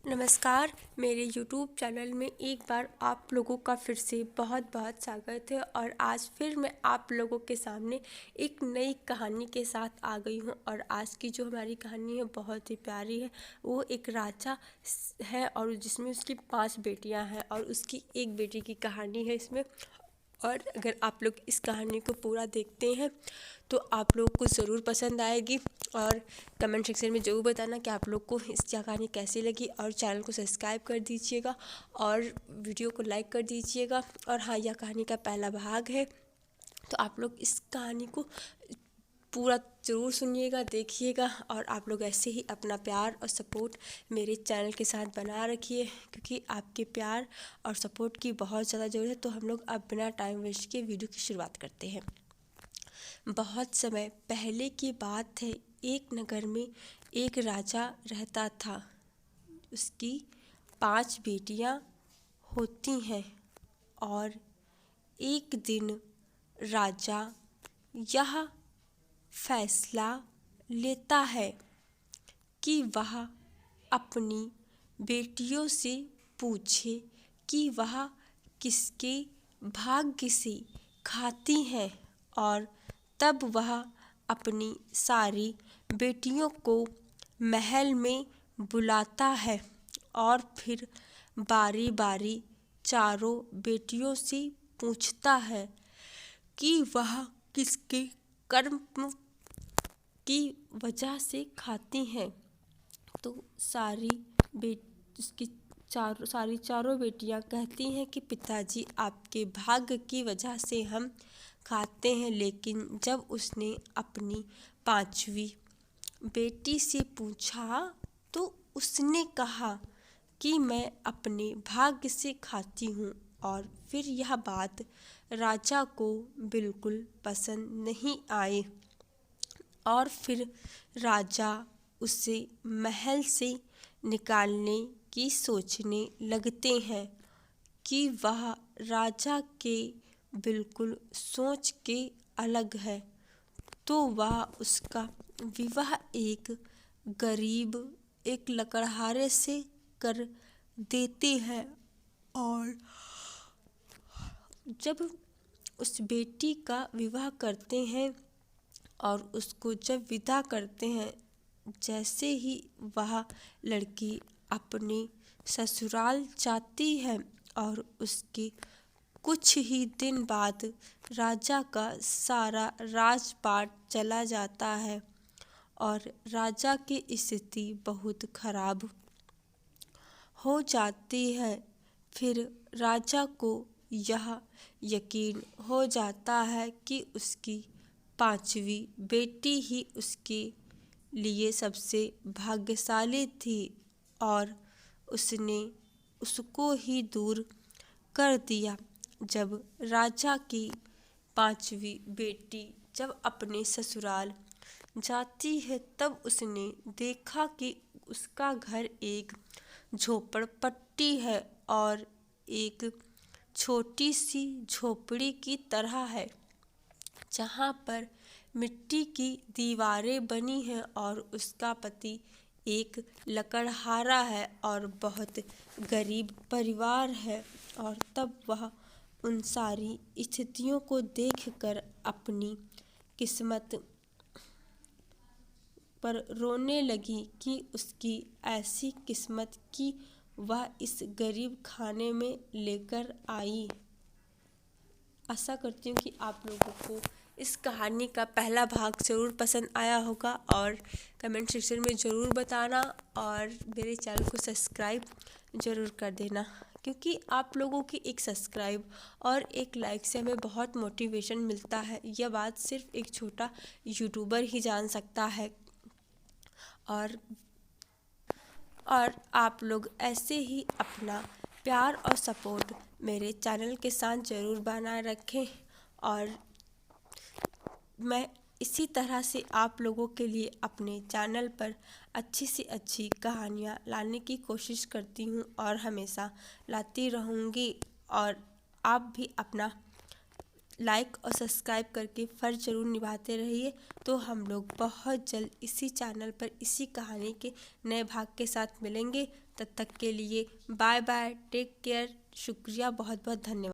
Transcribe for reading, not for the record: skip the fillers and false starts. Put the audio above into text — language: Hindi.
नमस्कार। मेरे YouTube चैनल में एक बार आप लोगों का फिर से बहुत बहुत स्वागत है। और आज फिर मैं आप लोगों के सामने एक नई कहानी के साथ आ गई हूँ। और आज की जो हमारी कहानी है बहुत ही प्यारी है। वो एक राजा है और जिसमें उसकी 5 बेटियाँ हैं और उसकी एक बेटी की कहानी है इसमें। और अगर आप लोग इस कहानी को पूरा देखते हैं तो आप लोग को ज़रूर पसंद आएगी। और कमेंट सेक्शन में ज़रूर बताना कि आप लोग को इस कहानी कैसी लगी। और चैनल को सब्सक्राइब कर दीजिएगा और वीडियो को लाइक कर दीजिएगा। और हाँ, यह कहानी का पहला भाग है, तो आप लोग इस कहानी को पूरा ज़रूर सुनिएगा, देखिएगा। और आप लोग ऐसे ही अपना प्यार और सपोर्ट मेरे चैनल के साथ बना रखिए, क्योंकि आपके प्यार और सपोर्ट की बहुत ज़्यादा ज़रूरत है। तो हम लोग अब बिना टाइम वेस्ट के वीडियो की शुरुआत करते हैं। बहुत समय पहले की बात है। एक नगर में एक राजा रहता था। उसकी 5 बेटियां होती हैं। और एक दिन राजा यह फैसला लेता है कि वह अपनी बेटियों से पूछे कि वह किसके भाग्य से खाती हैं। और तब वह अपनी सारी बेटियों को महल में बुलाता है और फिर बारी बारी चारों बेटियों से पूछता है कि वह किसके कर्म की वजह से खाती हैं। तो उसकी चारों बेटियां कहती हैं कि पिताजी, आपके भाग्य की वजह से हम खाते हैं। लेकिन जब उसने अपनी 5वीं बेटी से पूछा तो उसने कहा कि मैं अपने भाग्य से खाती हूँ। और फिर यह बात राजा को बिल्कुल पसंद नहीं आई। और फिर राजा उसे महल से निकालने की सोचने लगते हैं कि वह राजा के बिल्कुल सोच के अलग है। तो वह उसका विवाह एक गरीब एक लकड़हारे से कर देते हैं। और जब उस बेटी का विवाह करते हैं और उसको जब विदा करते हैं, जैसे ही वह लड़की अपने ससुराल जाती है और उसके कुछ ही दिन बाद राजा का सारा राजपाट चला जाता है और राजा की स्थिति बहुत खराब हो जाती है। फिर राजा को यह यकीन हो जाता है कि उसकी 5वीं बेटी ही उसके लिए सबसे भाग्यशाली थी और उसने उसको ही दूर कर दिया। जब राजा की 5वीं बेटी जब अपने ससुराल जाती है, तब उसने देखा कि उसका घर एक झोपड़पट्टी है और एक छोटी सी झोपड़ी की तरह है, जहाँ पर मिट्टी की दीवारें बनी हैं। और उसका पति एक लकड़हारा है और बहुत गरीब परिवार है। और तब वह उन सारी स्थितियों को देखकर अपनी किस्मत पर रोने लगी कि उसकी ऐसी किस्मत कि वह इस गरीब खाने में लेकर आई। आशा करती हूँ कि आप लोगों को इस कहानी का पहला भाग ज़रूर पसंद आया होगा। और कमेंट सेक्शन में ज़रूर बताना और मेरे चैनल को सब्सक्राइब ज़रूर कर देना, क्योंकि आप लोगों की एक सब्सक्राइब और एक लाइक से हमें बहुत मोटिवेशन मिलता है। यह बात सिर्फ एक छोटा यूट्यूबर ही जान सकता है। और आप लोग ऐसे ही अपना प्यार और सपोर्ट मेरे चैनल के साथ ज़रूर बनाए रखें। और मैं इसी तरह से आप लोगों के लिए अपने चैनल पर अच्छी से अच्छी कहानियाँ लाने की कोशिश करती हूँ और हमेशा लाती रहूँगी। और आप भी अपना लाइक और सब्सक्राइब करके फ़र्ज ज़रूर निभाते रहिए। तो हम लोग बहुत जल्द इसी चैनल पर इसी कहानी के नए भाग के साथ मिलेंगे। तब तक के लिए बाय बाय, टेक केयर, शुक्रिया, बहुत बहुत धन्यवाद।